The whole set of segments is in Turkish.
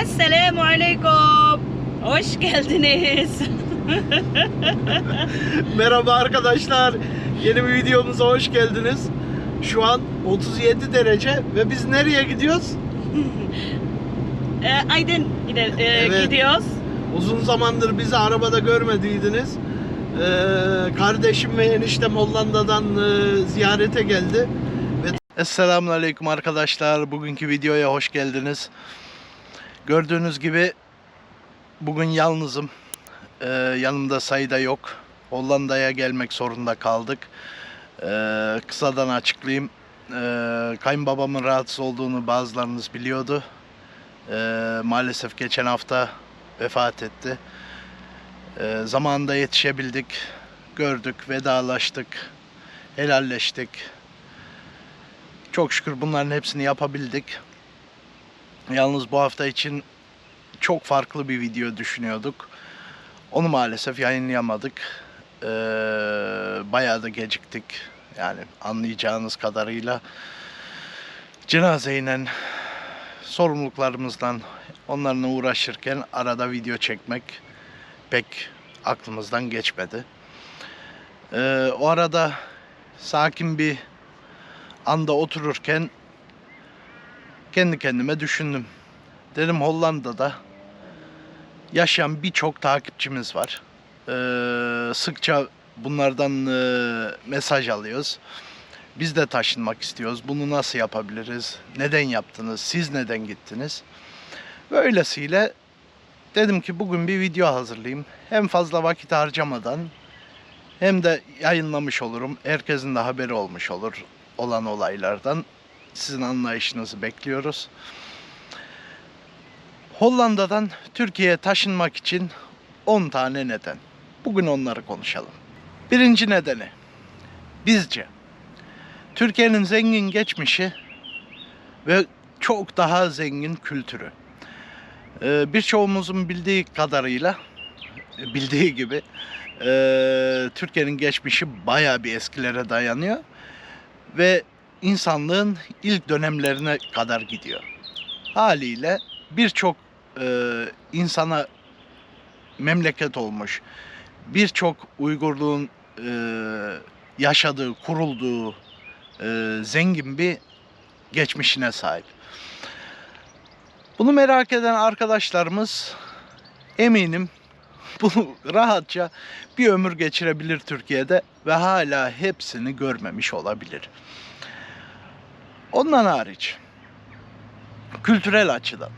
Esselamu Aleyküm. Hoş geldiniz. Merhaba arkadaşlar. Yeni bir videomuza hoş geldiniz. Şu an 37 derece ve biz nereye gidiyoruz? Aydın Evet. gidiyoruz. Uzun zamandır bizi arabada görmediydiniz. Kardeşim ve eniştem Hollanda'dan ziyarete geldi. Esselamun arkadaşlar. Bugünkü videoya hoş geldiniz. Gördüğünüz gibi bugün yalnızım. Yanımda Sayda yok. Hollanda'ya gelmek zorunda kaldık. Kısadan açıklayayım. Kayınbabamın rahatsız olduğunu bazılarınız biliyordu. Maalesef geçen hafta vefat etti. Zamanında yetişebildik. Gördük, vedalaştık, helalleştik. Çok şükür bunların hepsini yapabildik. Yalnız bu hafta için çok farklı bir video düşünüyorduk. Onu maalesef yayınlayamadık. Bayağı da geciktik. Yani anlayacağınız kadarıyla cenazeyle, sorumluluklarımızdan, onlarla uğraşırken arada video çekmek pek aklımızdan geçmedi. O arada sakin bir anda otururken kendi kendime düşündüm. Dedim Hollanda'da yaşayan birçok takipçimiz var. Sıkça bunlardan mesaj alıyoruz. Biz de taşınmak istiyoruz. Bunu nasıl yapabiliriz? Neden yaptınız? Siz neden gittiniz? Böylesiyle dedim ki bugün bir video hazırlayayım. Hem fazla vakit harcamadan hem de yayınlamış olurum. Herkesin de haberi olmuş olur olan olaylardan. Sizin anlayışınızı bekliyoruz. Hollanda'dan Türkiye'ye taşınmak için 10 tane neden. Bugün onları konuşalım. Birinci nedeni, bizce Türkiye'nin zengin geçmişi ve çok daha zengin kültürü. Birçoğumuzun bildiği gibi Türkiye'nin geçmişi bayağı bir eskilere dayanıyor ve insanlığın ilk dönemlerine kadar gidiyor. Haliyle birçok insana memleket olmuş, birçok Uygurluğun yaşadığı, kurulduğu zengin bir geçmişine sahip. Bunu merak eden arkadaşlarımız eminim bunu rahatça bir ömür geçirebilir Türkiye'de ve hala hepsini görmemiş olabilir. Ondan hariç, kültürel açıdan.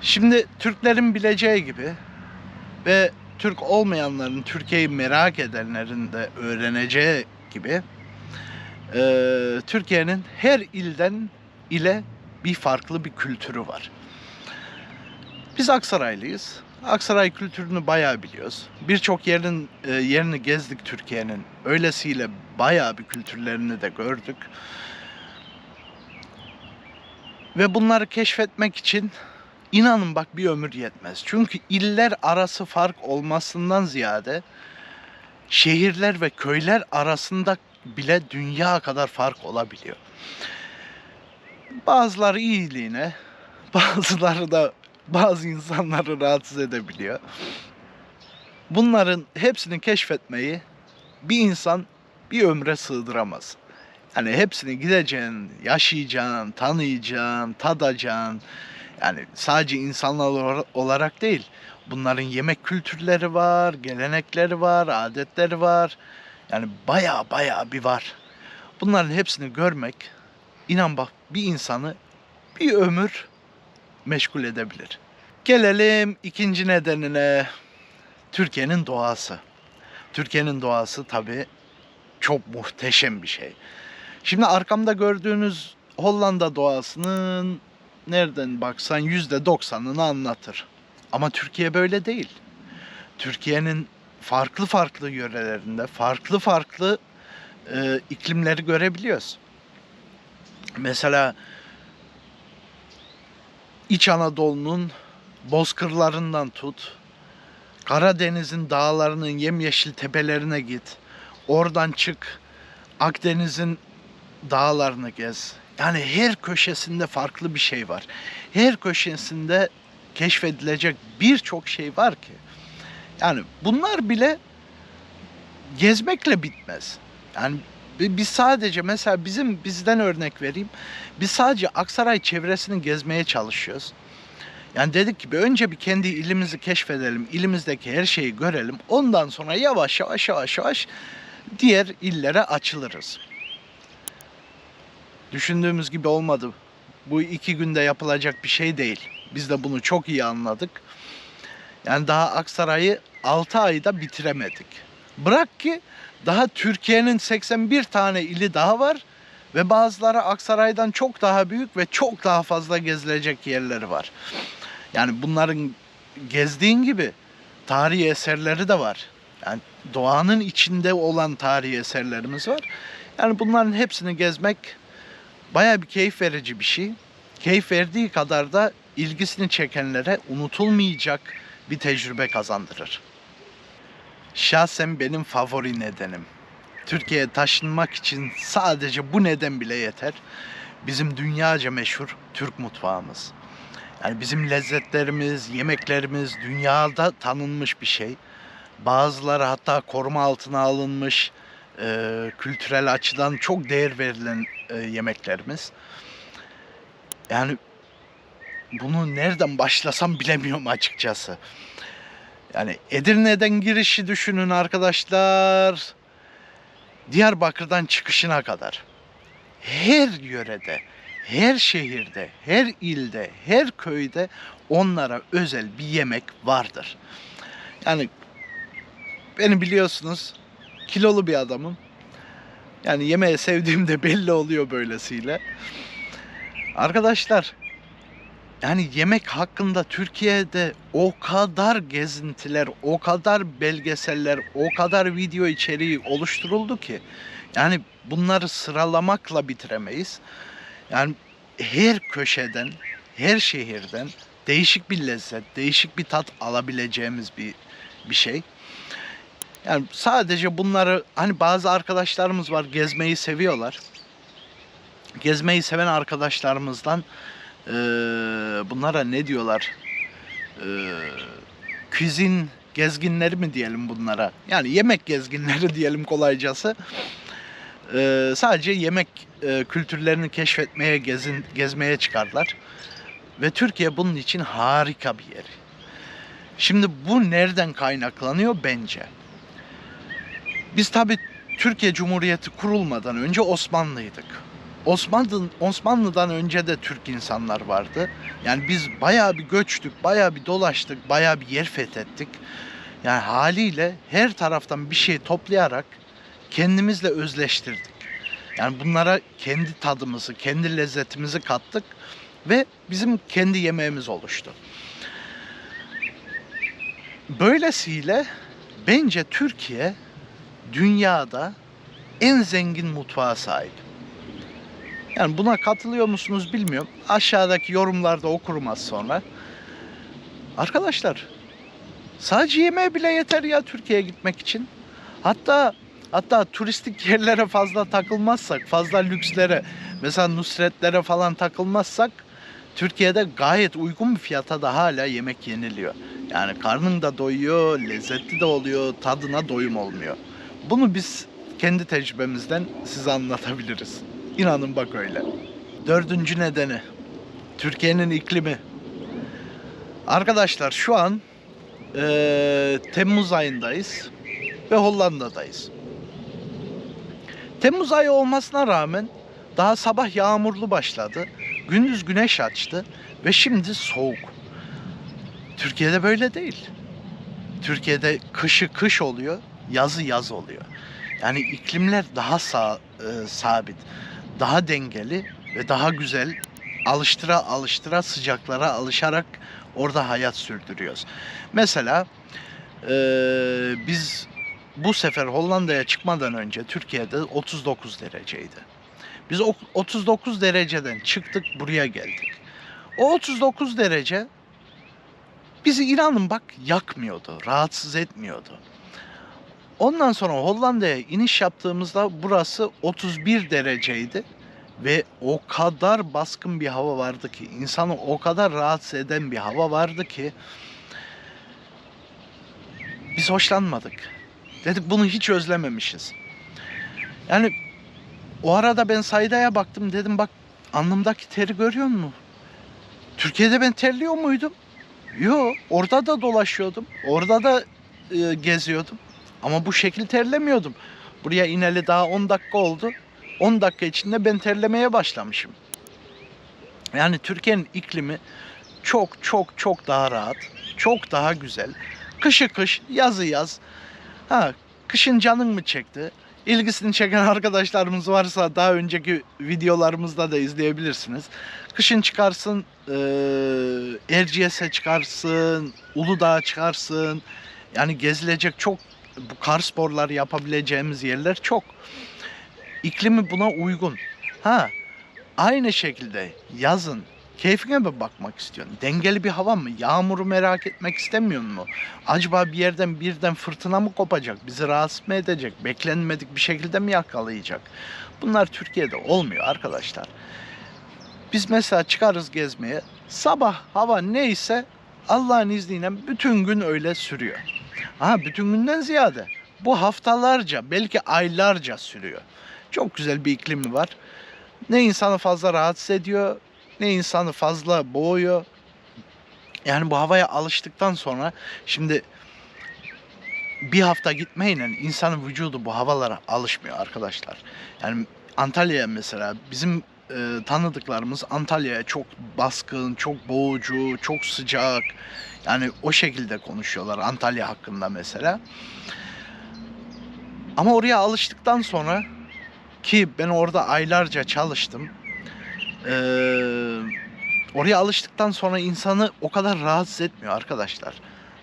Şimdi Türklerin bileceği gibi ve Türk olmayanların, Türkiye'yi merak edenlerin de öğreneceği gibi Türkiye'nin her ilden ile bir farklı bir kültürü var. Biz Aksaraylıyız. Aksaray kültürünü bayağı biliyoruz. Birçok yerini gezdik Türkiye'nin. Öylesiyle bayağı bir kültürlerini de gördük. Ve bunları keşfetmek için inanın bak bir ömür yetmez. Çünkü iller arası fark olmasından ziyade şehirler ve köyler arasında bile dünya kadar fark olabiliyor. Bazıları iyiliğine, bazıları da bazı insanları rahatsız edebiliyor. Bunların hepsini keşfetmeyi bir insan bir ömre sığdıramaz. Yani hepsini gideceksin, yaşayacaksın, tanıyacaksın, tadacaksın. Yani sadece insanlar olarak değil, bunların yemek kültürleri var, gelenekleri var, adetleri var. Yani bayağı bir var. Bunların hepsini görmek, inan bak bir insanı bir ömür meşgul edebilir. Gelelim ikinci nedenine, Türkiye'nin doğası. Türkiye'nin doğası tabii çok muhteşem bir şey. Şimdi arkamda gördüğünüz Hollanda doğasının nereden baksan %90'ını anlatır. Ama Türkiye böyle değil. Türkiye'nin farklı yörelerinde farklı iklimleri görebiliyoruz. Mesela İç Anadolu'nun bozkırlarından tut, Karadeniz'in dağlarının yemyeşil tepelerine git, oradan çık, Akdeniz'in dağlarını gez. Yani her köşesinde farklı bir şey var. Her köşesinde keşfedilecek birçok şey var ki. Yani bunlar bile gezmekle bitmez. Yani biz sadece mesela bizden örnek vereyim. Biz sadece Aksaray çevresini gezmeye çalışıyoruz. Yani dedik ki önce bir kendi ilimizi keşfedelim. İlimizdeki her şeyi görelim. Ondan sonra yavaş yavaş diğer illere açılırız. Düşündüğümüz gibi olmadı. Bu 2 günde yapılacak bir şey değil. Biz de bunu çok iyi anladık. Yani daha Aksaray'ı 6 ayda bitiremedik. Bırak ki daha Türkiye'nin 81 tane ili daha var ve bazıları Aksaray'dan çok daha büyük ve çok daha fazla gezilecek yerleri var. Yani bunların gezdiğin gibi tarihi eserleri de var. Yani doğanın içinde olan tarihi eserlerimiz var. Yani bunların hepsini gezmek bayağı bir keyif verici bir şey. Keyif verdiği kadar da ilgisini çekenlere unutulmayacak bir tecrübe kazandırır. Şahsen benim favori nedenim. Türkiye'ye taşınmak için sadece bu neden bile yeter. Bizim dünyaca meşhur Türk mutfağımız. Yani bizim lezzetlerimiz, yemeklerimiz dünyada tanınmış bir şey. Bazıları hatta koruma altına alınmış, kültürel açıdan çok değer verilen yemeklerimiz. Yani bunu nereden başlasam bilemiyorum açıkçası. Yani Edirne'den girişi düşünün arkadaşlar. Diyarbakır'dan çıkışına kadar. Her yörede, her şehirde, her ilde, her köyde onlara özel bir yemek vardır. Yani beni biliyorsunuz, kilolu bir adamım. Yani yemeği sevdiğim de belli oluyor böylesiyle. Arkadaşlar, yani yemek hakkında Türkiye'de o kadar gezintiler, o kadar belgeseller, o kadar video içeriği oluşturuldu ki yani bunları sıralamakla bitiremeyiz. Yani her köşeden, her şehirden değişik bir lezzet, değişik bir tat alabileceğimiz bir şey. Yani sadece bunları hani bazı arkadaşlarımız var gezmeyi seviyorlar. Gezmeyi seven arkadaşlarımızdan bunlara ne diyorlar? Küzin gezginleri mi diyelim bunlara? Yani yemek gezginleri diyelim kolaycası. Sadece yemek kültürlerini keşfetmeye, gezmeye çıkarlar. Ve Türkiye bunun için harika bir yer. Şimdi bu nereden kaynaklanıyor bence? Biz tabii Türkiye Cumhuriyeti kurulmadan önce Osmanlıydık. Osmanlı'dan önce de Türk insanlar vardı. Yani biz bayağı bir göçtük, bayağı bir dolaştık, bayağı bir yer fethettik. Yani haliyle her taraftan bir şey toplayarak kendimizle özleştirdik. Yani bunlara kendi tadımızı, kendi lezzetimizi kattık ve bizim kendi yemeğimiz oluştu. Böylesiyle bence Türkiye dünyada en zengin mutfağa sahip. Yani buna katılıyor musunuz bilmiyorum. Aşağıdaki yorumlarda okurum az sonra. Arkadaşlar sadece yemeğe bile yeter ya Türkiye'ye gitmek için. Hatta turistik yerlere fazla takılmazsak, fazla lükslere, mesela Nusretlere falan takılmazsak Türkiye'de gayet uygun bir fiyata da hala yemek yeniliyor. Yani karnın da doyuyor, lezzetli de oluyor, tadına doyum olmuyor. Bunu biz kendi tecrübemizden size anlatabiliriz. İnanın bak öyle. 4. nedeni, Türkiye'nin iklimi. Arkadaşlar şu an Temmuz ayındayız ve Hollanda'dayız. Temmuz ayı olmasına rağmen daha sabah yağmurlu başladı, gündüz güneş açtı ve şimdi soğuk. Türkiye'de böyle değil. Türkiye'de kışı kış oluyor, yazı yaz oluyor. Yani iklimler daha sabit, daha dengeli ve daha güzel, alıştıra sıcaklara alışarak orada hayat sürdürüyoruz. Mesela biz bu sefer Hollanda'ya çıkmadan önce Türkiye'de 39 dereceydi. Biz 39 dereceden çıktık buraya geldik. O 39 derece bizi inanın bak yakmıyordu, rahatsız etmiyordu. Ondan sonra Hollanda'ya iniş yaptığımızda burası 31 dereceydi Ve o kadar baskın bir hava vardı ki, insanı o kadar rahatsız eden bir hava vardı ki biz hoşlanmadık. Dedik bunu hiç özlememişiz. Yani o arada ben Sayda'ya baktım, dedim bak alnımdaki teri görüyor musun? Türkiye'de ben terliyor muydum? Yo, orada da dolaşıyordum. Orada da geziyordum. Ama bu şekil terlemiyordum. Buraya ineli daha 10 dakika oldu. 10 dakika içinde ben terlemeye başlamışım. Yani Türkiye'nin iklimi çok çok çok daha rahat, çok daha güzel. Kışı kış, yazı yaz. Ha, kışın canın mı çekti? İlgisini çeken arkadaşlarımız varsa daha önceki videolarımızda da izleyebilirsiniz. Kışın çıkarsın, Erciyes'e çıkarsın, Uludağ'a çıkarsın. Yani gezilecek çok, bu kar sporları yapabileceğimiz yerler çok. İklimi buna uygun. Ha, aynı şekilde yazın keyfine mi bakmak istiyorsun? Dengeli bir hava mı? Yağmuru merak etmek istemiyor mu? Acaba bir yerden birden fırtına mı kopacak? Bizi rahatsız mı edecek? Beklenmedik bir şekilde mi yakalayacak? Bunlar Türkiye'de olmuyor arkadaşlar. Biz mesela çıkarız gezmeye. Sabah hava neyse Allah'ın izniyle bütün gün öyle sürüyor. Ha, bütün günden ziyade bu haftalarca, belki aylarca sürüyor. Çok güzel bir iklimi var. Ne insanı fazla rahatsız ediyor, ne insanı fazla boğuyor. Yani bu havaya alıştıktan sonra, şimdi bir hafta gitmeyle insanın vücudu bu havalara alışmıyor arkadaşlar. Yani Antalya'ya mesela, bizim tanıdıklarımız Antalya'ya çok baskın, çok boğucu, çok sıcak. Yani o şekilde konuşuyorlar Antalya hakkında mesela. Ama oraya alıştıktan sonra, ki ben orada aylarca çalıştım. Oraya alıştıktan sonra insanı o kadar rahatsız etmiyor arkadaşlar.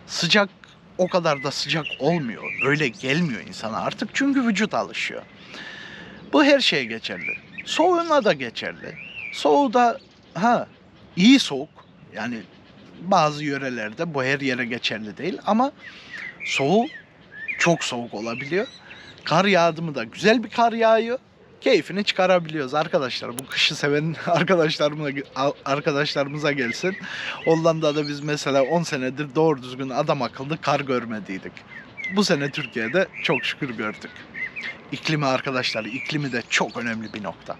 Sıcak o kadar da sıcak olmuyor. Öyle gelmiyor insana artık, çünkü vücut alışıyor. Bu her şeye geçerli. Soğuğuna da geçerli. Soğuğu da iyi soğuk. Yani bazı yörelerde, bu her yere geçerli değil ama soğuk çok soğuk olabiliyor. Kar yağdı mı da güzel bir kar yağıyor. Keyfini çıkarabiliyoruz arkadaşlar. Bu kışı seven arkadaşlarımıza gelsin. Hollanda'da biz mesela 10 senedir doğru düzgün adam akıllı kar görmediydik. Bu sene Türkiye'de çok şükür gördük. İklimi arkadaşlar, iklimi de çok önemli bir nokta.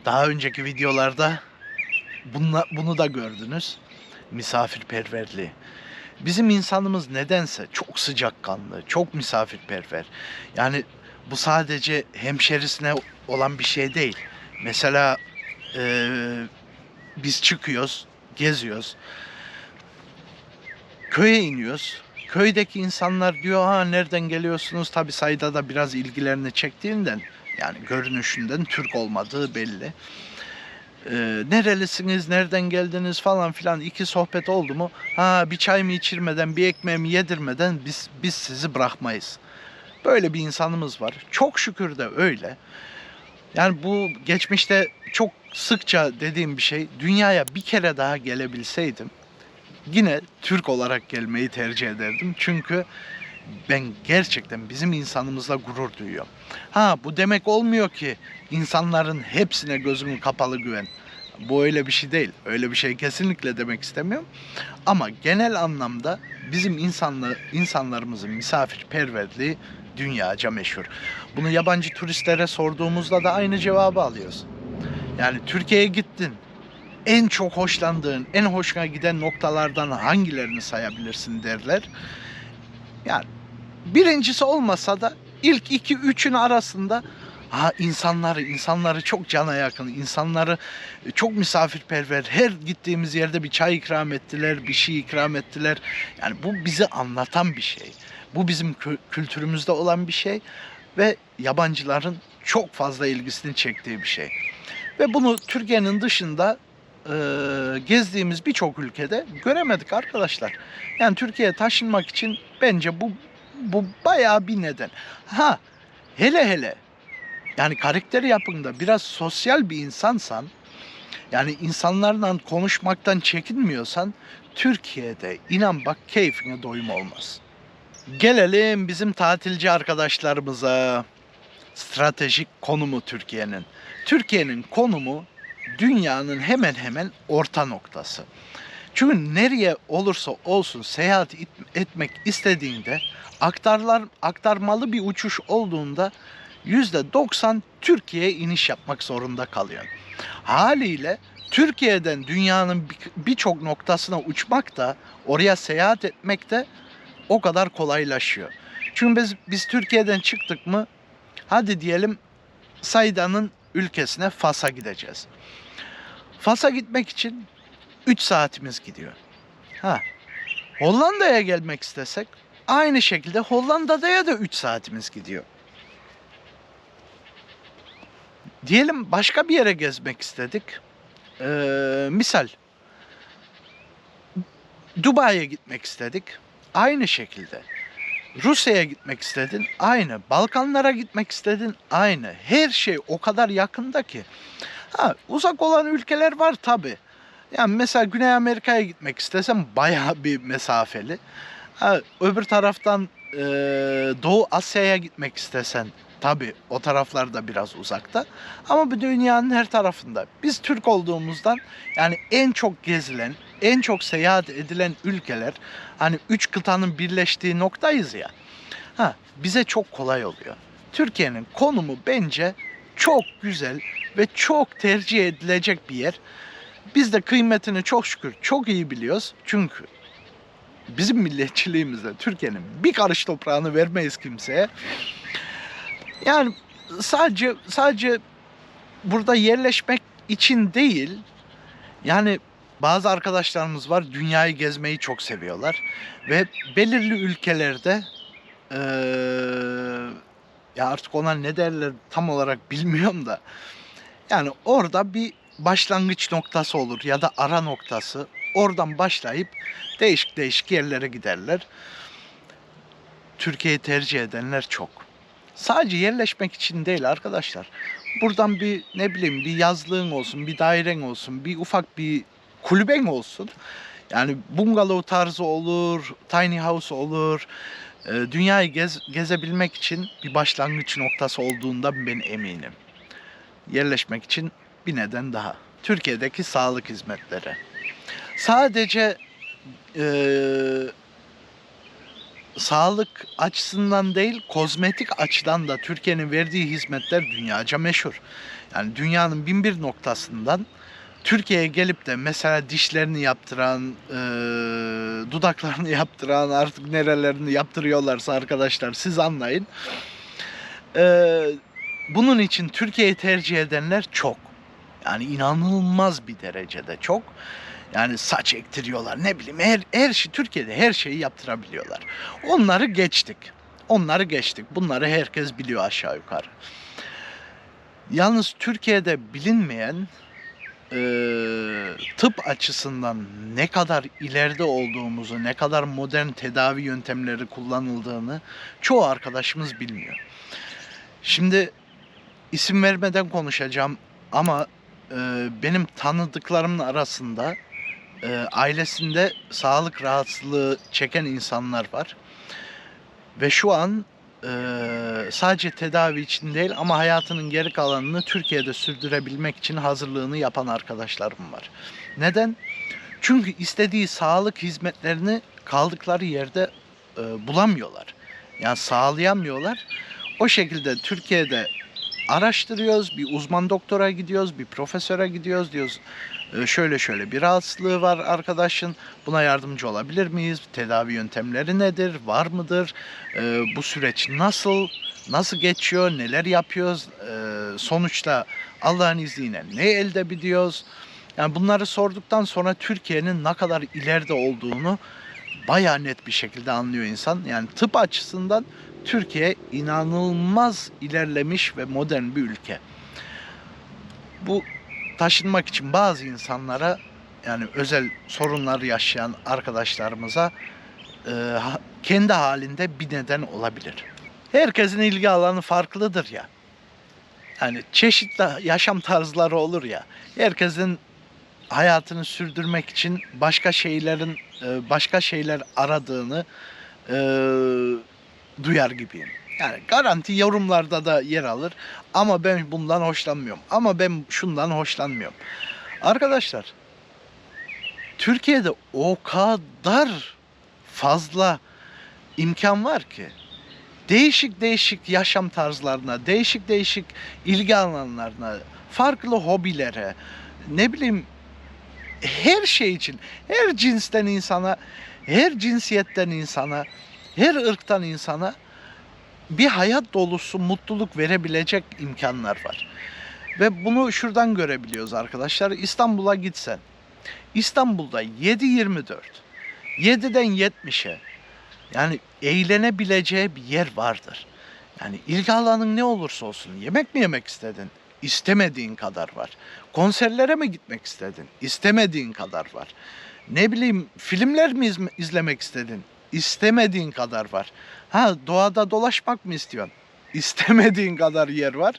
Daha önceki videolarda bunu da gördünüz. Misafirperverliği. Bizim insanımız nedense çok sıcakkanlı, çok misafirperver. Yani bu sadece hemşerisine olan bir şey değil. Mesela biz çıkıyoruz, geziyoruz. Köye iniyoruz. Köydeki insanlar diyor, ha nereden geliyorsunuz? Tabii Sayda da biraz ilgilerini çektiğinden, yani görünüşünden Türk olmadığı belli. Nerelisiniz, nereden geldiniz falan filan, iki sohbet oldu mu, ha bir çay mı içirmeden, bir ekmeğimi yedirmeden biz sizi bırakmayız. Böyle bir insanımız var. Çok şükür de öyle. Yani bu geçmişte çok sıkça dediğim bir şey. Dünyaya bir kere daha gelebilseydim yine Türk olarak gelmeyi tercih ederdim. Çünkü ben gerçekten bizim insanımızla gurur duyuyorum. Ha, bu demek olmuyor ki insanların hepsine gözünü kapalı güven. Bu öyle bir şey değil. Öyle bir şey kesinlikle demek istemiyorum. Ama genel anlamda bizim insanlarımızın misafirperverliği dünyaca meşhur. Bunu yabancı turistlere sorduğumuzda da aynı cevabı alıyoruz. Yani Türkiye'ye gittin, en çok hoşlandığın, en hoşuna giden noktalardan hangilerini sayabilirsin derler. Yani birincisi olmasa da ilk 2-3'ün arasında insanları çok cana yakın, insanları çok misafirperver. Her gittiğimiz yerde bir çay ikram ettiler, bir şey ikram ettiler. Yani bu bizi anlatan bir şey. Bu bizim kültürümüzde olan bir şey ve yabancıların çok fazla ilgisini çektiği bir şey. Ve bunu Türkiye'nin dışında gezdiğimiz birçok ülkede göremedik arkadaşlar. Yani Türkiye'ye taşınmak için bence bu bayağı bir neden. Hele yani karakteri yapında biraz sosyal bir insansan, yani insanlarla konuşmaktan çekinmiyorsan, Türkiye'de inan bak keyfine doyum olmaz. Gelelim bizim tatilci arkadaşlarımıza. stratejik konumu Türkiye'nin. Türkiye'nin konumu dünyanın hemen hemen orta noktası. Çünkü nereye olursa olsun seyahat etmek istediğinde aktarmalı bir uçuş olduğunda %90 Türkiye'ye iniş yapmak zorunda kalıyor. Haliyle Türkiye'den dünyanın birçok noktasına uçmak da, oraya seyahat etmek de o kadar kolaylaşıyor. Çünkü biz Türkiye'den çıktık mı, hadi diyelim Sayda'nın ülkesine, Fas'a gideceğiz. Fas'a gitmek için 3 saatimiz gidiyor. Hollanda'ya gelmek istesek aynı şekilde Hollanda'ya da 3 saatimiz gidiyor. Diyelim başka bir yere gezmek istedik. Misal Dubai'ye gitmek istedik. Aynı şekilde. Rusya'ya gitmek istedin, aynı. Balkanlara gitmek istedin, aynı. Her şey o kadar yakında ki. Uzak olan ülkeler var tabii. Yani mesela Güney Amerika'ya gitmek istesem bayağı bir mesafeli. Öbür taraftan Doğu Asya'ya gitmek istesen tabii o taraflar da biraz uzakta. Ama bu dünyanın her tarafında. Biz Türk olduğumuzdan yani en çok gezilen, en çok seyahat edilen ülkeler, hani 3 kıtanın birleştiği noktayız ya. Bize çok kolay oluyor. Türkiye'nin konumu bence çok güzel ve çok tercih edilecek bir yer. Biz de kıymetini çok şükür çok iyi biliyoruz. Çünkü bizim milliyetçiliğimizde Türkiye'nin bir karış toprağını vermeyiz kimseye. Yani sadece burada yerleşmek için değil, yani bazı arkadaşlarımız var, dünyayı gezmeyi çok seviyorlar ve belirli ülkelerde ya artık ona ne derler tam olarak bilmiyorum da, yani orada bir başlangıç noktası olur ya da ara noktası. Oradan başlayıp değişik değişik yerlere giderler. Türkiye'yi tercih edenler çok. Sadece yerleşmek için değil arkadaşlar. Buradan bir ne bileyim bir yazlığın olsun, bir dairen olsun, bir ufak bir kulüben olsun. Yani bungalov tarzı olur, tiny house olur. Dünyayı gezebilmek için bir başlangıç noktası olduğundan ben eminim. Yerleşmek için bir neden daha. Türkiye'deki sağlık hizmetleri. Sadece sağlık açısından değil, kozmetik açıdan da Türkiye'nin verdiği hizmetler dünyaca meşhur. Yani dünyanın bin bir noktasından Türkiye'ye gelip de mesela dişlerini yaptıran, dudaklarını yaptıran, artık nerelerini yaptırıyorlarsa arkadaşlar siz anlayın. Bunun için Türkiye'yi tercih edenler çok. Yani inanılmaz bir derecede çok. Yani saç ektiriyorlar, ne bileyim her şey, Türkiye'de her şeyi yaptırabiliyorlar. Onları geçtik. Bunları herkes biliyor aşağı yukarı. Yalnız Türkiye'de bilinmeyen tıp açısından ne kadar ileride olduğumuzu, ne kadar modern tedavi yöntemleri kullanıldığını çoğu arkadaşımız bilmiyor. Şimdi isim vermeden konuşacağım ama benim tanıdıklarımın arasında ailesinde sağlık rahatsızlığı çeken insanlar var. Ve şu an sadece tedavi için değil ama hayatının geri kalanını Türkiye'de sürdürebilmek için hazırlığını yapan arkadaşlarım var. Neden? Çünkü istediği sağlık hizmetlerini kaldıkları yerde bulamıyorlar. Yani sağlayamıyorlar. O şekilde Türkiye'de araştırıyoruz, bir uzman doktora gidiyoruz, bir profesöre gidiyoruz, diyoruz şöyle bir rahatsızlığı var arkadaşın, buna yardımcı olabilir miyiz? Tedavi yöntemleri nedir? Var mıdır? Bu süreç nasıl geçiyor? Neler yapıyoruz? Sonuçta Allah'ın izniyle ne elde ediyoruz? Yani bunları sorduktan sonra Türkiye'nin ne kadar ileride olduğunu bayağı net bir şekilde anlıyor insan. Yani tıp açısından Türkiye inanılmaz ilerlemiş ve modern bir ülke. Bu taşınmak için bazı insanlara, yani özel sorunlar yaşayan arkadaşlarımıza kendi halinde bir neden olabilir. Herkesin ilgi alanı farklıdır ya. Yani çeşitli yaşam tarzları olur ya. Herkesin hayatını sürdürmek için başka şeyler aradığını duyar gibiyim. Yani garanti yorumlarda da yer alır. Ama ben bundan hoşlanmıyorum. Ama ben şundan hoşlanmıyorum. Arkadaşlar, Türkiye'de o kadar fazla imkan var ki. Değişik değişik yaşam tarzlarına, değişik değişik ilgi alanlarına, farklı hobilere, ne bileyim, her şey için, her cinsten insana, her cinsiyetten insana, her ırktan insana bir hayat dolusu mutluluk verebilecek imkanlar var. Ve bunu şuradan görebiliyoruz arkadaşlar. İstanbul'a gitsen, İstanbul'da 7-24, 7'den 70'e yani eğlenebileceği bir yer vardır. Yani ilgi alanın ne olursa olsun, yemek mi yemek istedin? İstemediğin kadar var. Konserlere mi gitmek istedin? İstemediğin kadar var. Ne bileyim, filmler mi izlemek istedin? İstemediğin kadar var. Ha, doğada dolaşmak mı istiyorsun? İstemediğin kadar yer var.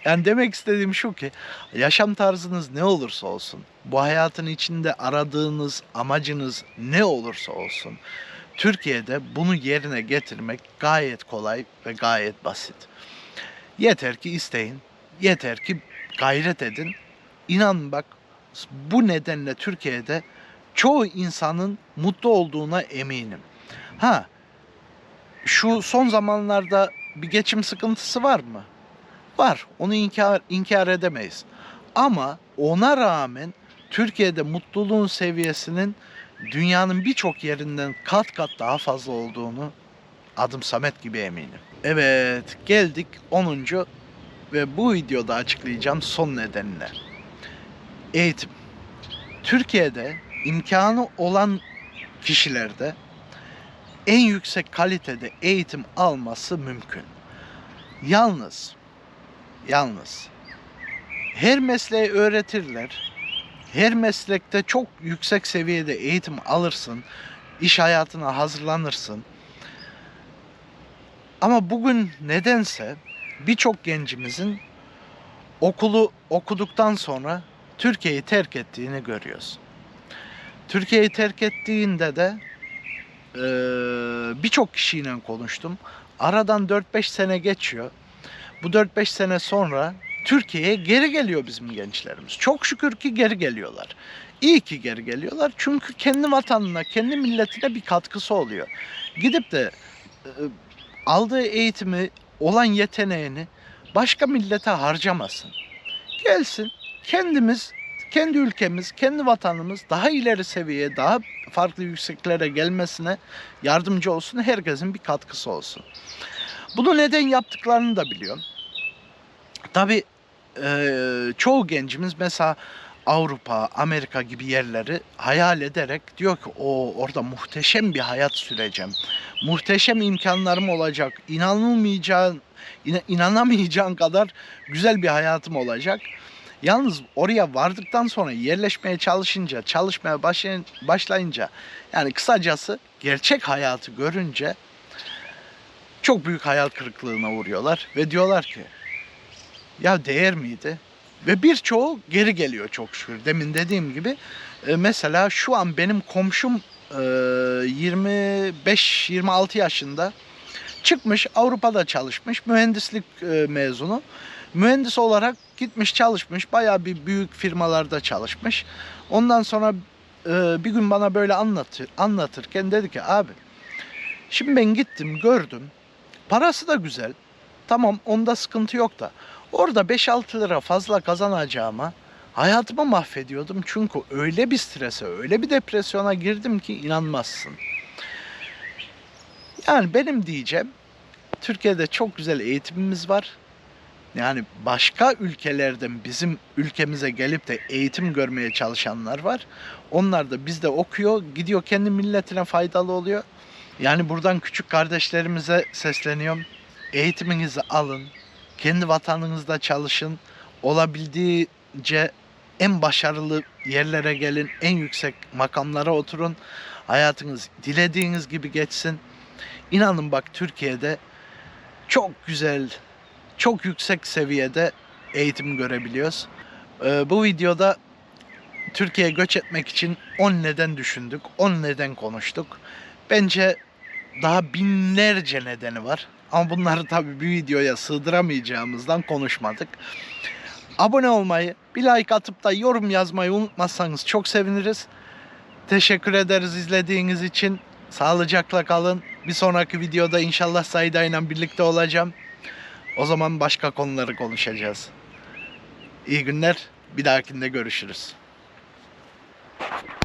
Yani demek istediğim şu ki, yaşam tarzınız ne olursa olsun, bu hayatın içinde aradığınız amacınız ne olursa olsun, Türkiye'de bunu yerine getirmek gayet kolay ve gayet basit. Yeter ki isteyin, yeter ki gayret edin. İnan bak, bu nedenle Türkiye'de çoğu insanın mutlu olduğuna eminim. Ha, şu son zamanlarda bir geçim sıkıntısı var mı? Var. Onu inkar edemeyiz. Ama ona rağmen Türkiye'de mutluluğun seviyesinin dünyanın birçok yerinden kat kat daha fazla olduğunu adım Samet gibi eminim. Evet, geldik 10. ve bu videoda açıklayacağım son nedenine. Eğitim. Türkiye'de imkanı olan kişilerde en yüksek kalitede eğitim alması mümkün. Yalnız her mesleği öğretirler. Her meslekte çok yüksek seviyede eğitim alırsın. İş hayatına hazırlanırsın. Ama bugün nedense birçok gencimizin okulu okuduktan sonra Türkiye'yi terk ettiğini görüyoruz. Türkiye'yi terk ettiğinde de birçok kişiyle konuştum. Aradan 4-5 sene geçiyor. Bu 4-5 sene sonra Türkiye'ye geri geliyor bizim gençlerimiz. Çok şükür ki geri geliyorlar. İyi ki geri geliyorlar. Çünkü kendi vatanına, kendi milletine bir katkısı oluyor. Gidip de aldığı eğitimi, olan yeteneğini başka millete harcamasın. Gelsin, kendimiz, kendi ülkemiz, kendi vatanımız daha ileri seviyeye, daha farklı yükseklere gelmesine yardımcı olsun. Herkesin bir katkısı olsun. Bunu neden yaptıklarını da biliyorum. Tabii çoğu gencimiz mesela Avrupa, Amerika gibi yerleri hayal ederek diyor ki orada muhteşem bir hayat süreceğim. Muhteşem imkanlarım olacak. İnanamayacağın kadar güzel bir hayatım olacak. Yalnız oraya vardıktan sonra yerleşmeye çalışmaya başlayınca, yani kısacası gerçek hayatı görünce çok büyük hayal kırıklığına uğruyorlar ve diyorlar ki ya değer miydi? Ve birçoğu geri geliyor çok şükür. Demin dediğim gibi mesela şu an benim komşum 25-26 yaşında, çıkmış Avrupa'da çalışmış, mühendislik mezunu. Mühendis olarak gitmiş çalışmış, bayağı bir büyük firmalarda çalışmış. Ondan sonra bir gün bana böyle anlatırken dedi ki abi, şimdi ben gittim gördüm, parası da güzel, tamam, onda sıkıntı yok da orada 5-6 lira fazla kazanacağıma hayatımı mahvediyordum. Çünkü öyle bir strese, öyle bir depresyona girdim ki inanmazsın. Yani benim diyeceğim, Türkiye'de çok güzel eğitimimiz var. Yani başka ülkelerden bizim ülkemize gelip de eğitim görmeye çalışanlar var. Onlar da bizde okuyor, gidiyor kendi milletine faydalı oluyor. Yani buradan küçük kardeşlerimize sesleniyorum. Eğitiminizi alın, kendi vatanınızda çalışın, olabildiğince en başarılı yerlere gelin, en yüksek makamlara oturun. Hayatınız dilediğiniz gibi geçsin. İnanın bak, Türkiye'de çok güzel, çok yüksek seviyede eğitim görebiliyoruz. Bu videoda Türkiye'ye göç etmek için 10 neden düşündük, 10 neden konuştuk. Bence daha binlerce nedeni var. Ama bunları tabii bir videoya sığdıramayacağımızdan konuşmadık. Abone olmayı, bir like atıp da yorum yazmayı unutmazsanız çok seviniriz. Teşekkür ederiz izlediğiniz için. Sağlıcakla kalın. Bir sonraki videoda inşallah Saida ile birlikte olacağım. O zaman başka konuları konuşacağız. İyi günler. Bir dahakinde görüşürüz.